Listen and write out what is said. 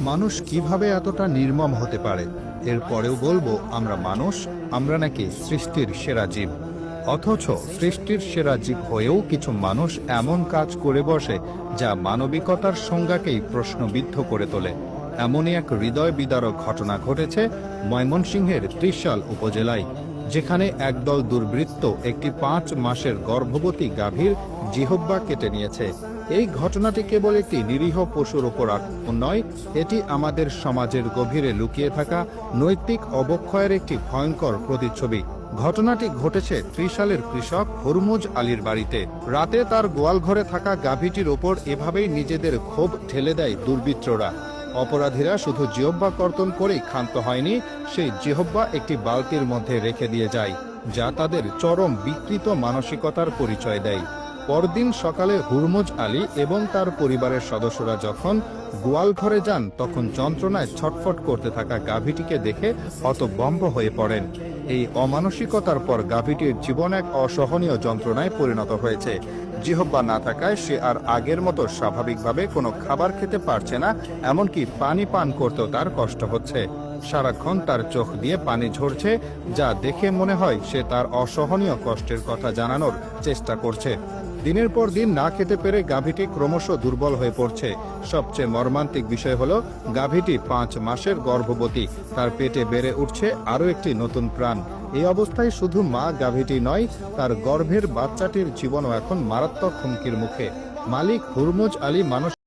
মানুষ কিভাবে এতটা নির্মম হতে পারে? এরপরেও বলবো আমরা মানুষ, আমরা নাকি সৃষ্টির সেরা জীব। অথচ সৃষ্টির সেরা জীব হয়েও কিছু মানুষ এমন কাজ করে বসে যা মানবিকতার সংজ্ঞাকেই প্রশ্নবিদ্ধ করে তোলে। এমনই এক হৃদয় বিদারক ঘটনা ঘটেছে ময়মনসিংহের ত্রিশাল উপজেলায়, যেখানে একদল দুর্বৃত্ত একটি 5 মাসের গর্ভবতী গাভীর জিহ্বা কেটে নিয়েছে। এই ঘটনাটি কেবল একটি নিরীহ পশুর ওপর আক্রমণ নয়, এটি আমাদের সমাজের গভীরে লুকিয়ে থাকা নৈতিক অবক্ষয়ের একটি ভয়ঙ্কর প্রতিচ্ছবি। ঘটনাটি ঘটেছে ত্রিশালের কৃষক হুরমুজ আলীর বাড়িতে। রাতে তার গোয়ালঘরে থাকা গাভীটির ওপর এভাবেই নিজেদের ক্ষোভ ঠেলে দেয় দুর্বৃত্তরা। অপরাধীরা শুধু জিহ্বা কর্তন করেই ক্ষান্ত হয়নি, সেই জিহ্বা একটি বালতির মধ্যে রেখে দিয়ে যায়, যা তাদের চরম বিকৃত মানসিকতার পরিচয় দেয়। পরদিন সকালে হুরমুজ আলী এবং তার পরিবারের সদস্যরা যখন গোয়ালঘরে যান, তখন যন্ত্রণায় ছটফট করতে থাকা গাভীটিকে দেখে হতভম্ব হয়ে পড়েন। এই অমানসিকতার পর গাভীটির জীবন এক অসহনীয় যন্ত্রণায় পরিণত হয়েছে। জিহ্বা না থাকায় সে আর আগের মতো স্বাভাবিকভাবে কোনো খাবার খেতে পারছে না, এমনকি পানি পান করতেও তার কষ্ট হচ্ছে। সারাক্ষণ তার চোখ দিয়ে পানি ঝরছে, যা দেখে মনে হয় সে তার অসহনীয় কষ্টের কথা জানানোর চেষ্টা করছে। দিনের পর দিন না খেতে পেরে গাভীটি ক্রমশ দুর্বল হয়ে পড়ছে। সবচেয়ে মর্মান্তিক বিষয় হলো গাভীটি 5 মাসের গর্ভবতী, তার পেটে বেড়ে উঠছে আরও একটি নতুন প্রাণ। এই অবস্থায় শুধু মা গাভীটি নয়, তার গর্ভের বাচ্চাটির জীবনও এখন মারাত্মক হুমকির মুখে। মালিক হুরমুজ আলী মানুষ